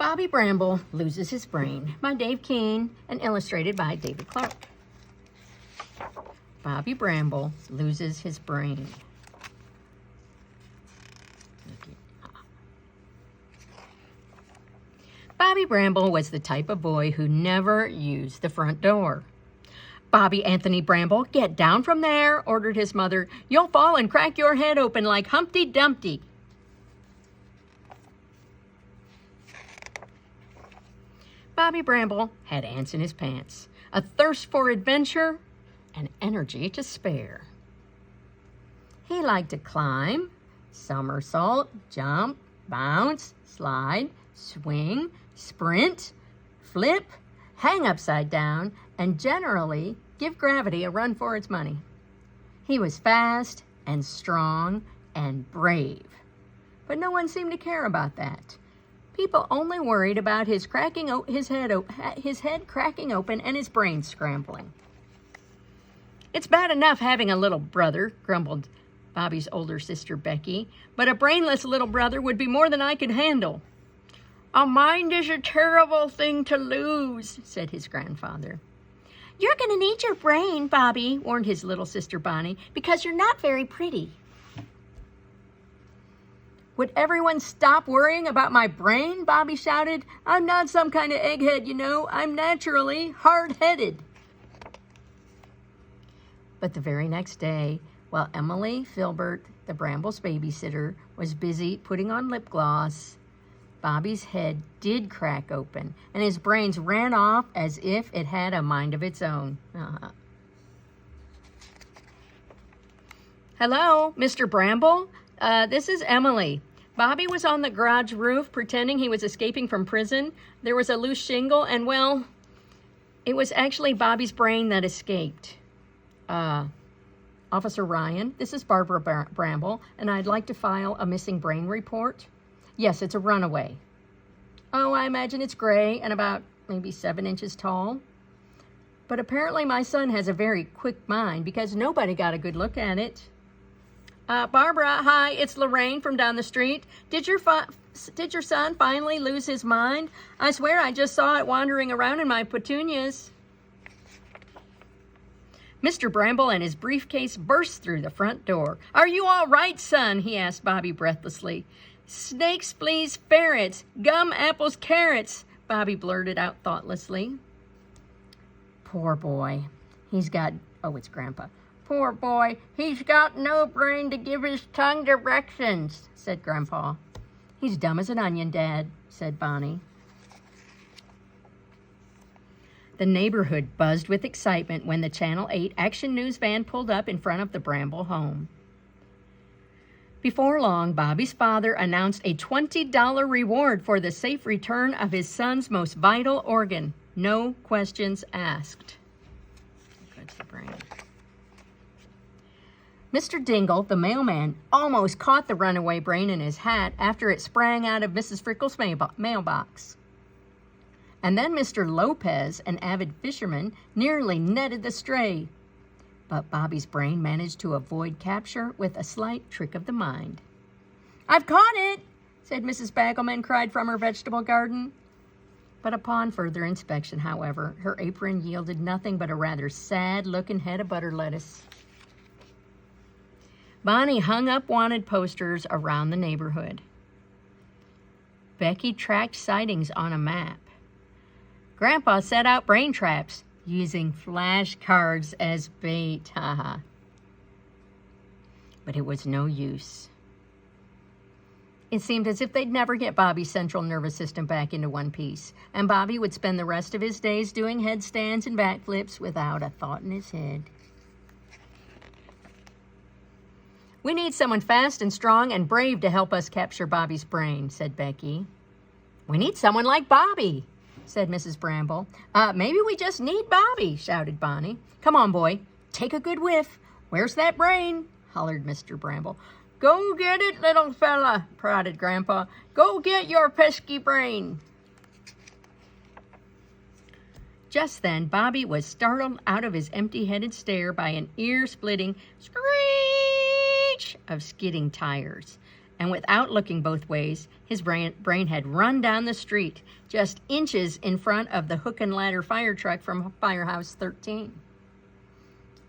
Bobby Bramble Loses His Brain by Dave Keane and illustrated by David Clark. Bobby Bramble loses his brain. Bobby Bramble was the type of boy who never used the front door. "Bobby Anthony Bramble, get down from there," ordered his mother. "You'll fall and crack your head open like Humpty Dumpty." Bobby Bramble had ants in his pants, a thirst for adventure, and energy to spare. He liked to climb, somersault, jump, bounce, slide, swing, sprint, flip, hang upside down, and generally give gravity a run for its money. He was fast and strong and brave, but no one seemed to care about that. People only worried about his head cracking open and his brain scrambling. "It's bad enough having a little brother," grumbled Bobby's older sister Becky, "but a brainless little brother would be more than I could handle." "A mind is a terrible thing to lose," said his grandfather. "You're going to need your brain, Bobby," warned his little sister Bonnie, "because you're not very pretty." "Would everyone stop worrying about my brain?" Bobby shouted. "I'm not some kind of egghead, you know. I'm naturally hard-headed." But the very next day, while Emily Filbert, the Bramble's babysitter, was busy putting on lip gloss, Bobby's head did crack open, and his brains ran off as if it had a mind of its own. "Hello, Mr. Bramble? This is Emily. Bobby was on the garage roof pretending he was escaping from prison. There was a loose shingle, and, well, it was actually Bobby's brain that escaped." "Officer Ryan, this is Barbara Bramble, and I'd like to file a missing brain report." "Yes, it's a runaway." "Oh, I imagine it's gray and about maybe 7 inches tall." "But apparently my son has a very quick mind because nobody got a good look at it." "Barbara, hi, it's Lorraine from down the street. Did your son finally lose his mind? I swear I just saw it wandering around in my petunias." Mr. Bramble and his briefcase burst through the front door. "Are you all right, son?" he asked Bobby breathlessly. "Snakes, fleas, ferrets, gum, apples, carrots," Bobby blurted out thoughtlessly. "Poor boy, he's got..." "Oh, it's Grandpa." "Poor boy, he's got no brain to give his tongue directions," said Grandpa. "He's dumb as an onion, Dad," said Bonnie. The neighborhood buzzed with excitement when the Channel 8 Action News van pulled up in front of the Bramble home. Before long, Bobby's father announced a $20 reward for the safe return of his son's most vital organ. No questions asked. That's the brain. Mr. Dingle, the mailman, almost caught the runaway brain in his hat after it sprang out of Mrs. Frickle's mailbox. And then Mr. Lopez, an avid fisherman, nearly netted the stray. But Bobby's brain managed to avoid capture with a slight trick of the mind. "I've caught it," said Mrs. Bagelman, cried from her vegetable garden. But upon further inspection, however, her apron yielded nothing but a rather sad-looking head of butter lettuce. Bonnie hung up wanted posters around the neighborhood. Becky tracked sightings on a map. Grandpa set out brain traps using flashcards as bait. But it was no use. It seemed as if they'd never get Bobby's central nervous system back into one piece, and Bobby would spend the rest of his days doing headstands and backflips without a thought in his head. "We need someone fast and strong and brave to help us capture Bobby's brain," said Becky. "We need someone like Bobby," said Mrs. Bramble. Maybe we just need Bobby," shouted Bonnie. "Come on, boy, take a good whiff. Where's that brain?" hollered Mr. Bramble. "Go get it, little fella," prodded Grandpa. "Go get your pesky brain." Just then, Bobby was startled out of his empty-headed stare by an ear-splitting screech of skidding tires. And without looking both ways, his brain had run down the street, just inches in front of the hook and ladder fire truck from Firehouse 13.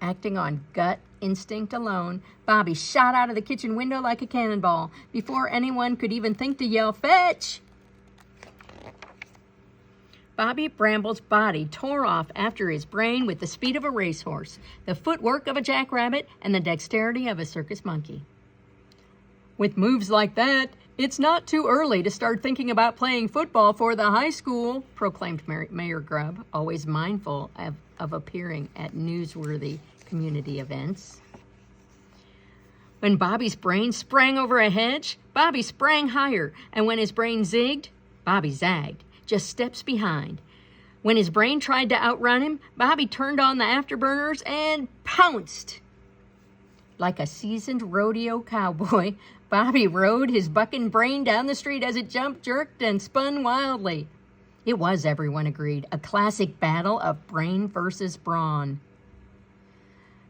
Acting on gut instinct alone, Bobby shot out of the kitchen window like a cannonball before anyone could even think to yell, "Fetch!" Bobby Bramble's body tore off after his brain with the speed of a racehorse, the footwork of a jackrabbit, and the dexterity of a circus monkey. With moves like that, it's not too early to start thinking about playing football for the high school, proclaimed Mayor Grubb, always mindful of appearing at newsworthy community events. When Bobby's brain sprang over a hedge, Bobby sprang higher, and when his brain zigged, Bobby zagged, just steps behind. When his brain tried to outrun him, Bobby turned on the afterburners and pounced. Like a seasoned rodeo cowboy, Bobby rode his bucking brain down the street as it jumped, jerked, and spun wildly. It was, everyone agreed, a classic battle of brain versus brawn.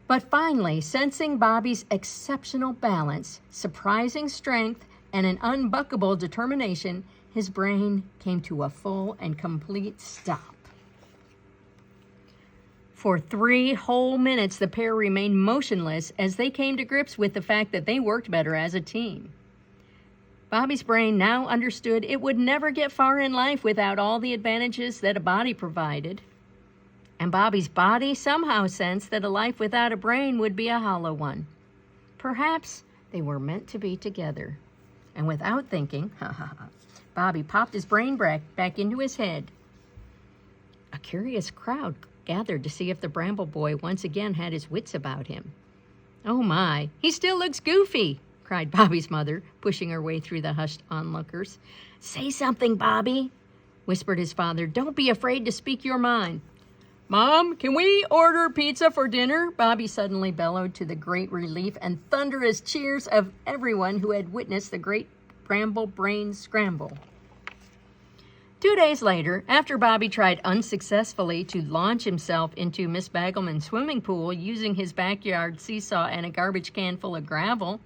But finally, sensing Bobby's exceptional balance, surprising strength, and an unbuckable determination, his brain came to a full and complete stop. For 3 whole minutes, the pair remained motionless as they came to grips with the fact that they worked better as a team. Bobby's brain now understood it would never get far in life without all the advantages that a body provided. And Bobby's body somehow sensed that a life without a brain would be a hollow one. Perhaps they were meant to be together. And without thinking, Bobby popped his brain back into his head. A curious crowd gathered to see if the Bramble boy once again had his wits about him. "Oh my, he still looks goofy," cried Bobby's mother, pushing her way through the hushed onlookers. "Say something, Bobby," whispered his father. "Don't be afraid to speak your mind." "Mom, can we order pizza for dinner?" Bobby suddenly bellowed, to the great relief and thunderous cheers of everyone who had witnessed the great Bramble brain scramble. 2 days later, after Bobby tried unsuccessfully to launch himself into Miss Bagelman's swimming pool using his backyard seesaw and a garbage can full of gravel,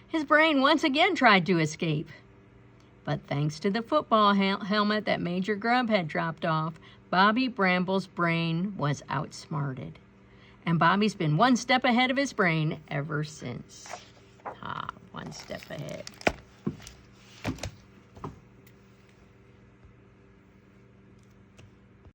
his brain once again tried to escape. But thanks to the football helmet that Major Grubb had dropped off, Bobby Bramble's brain was outsmarted. And Bobby's been one step ahead of his brain ever since. One step ahead.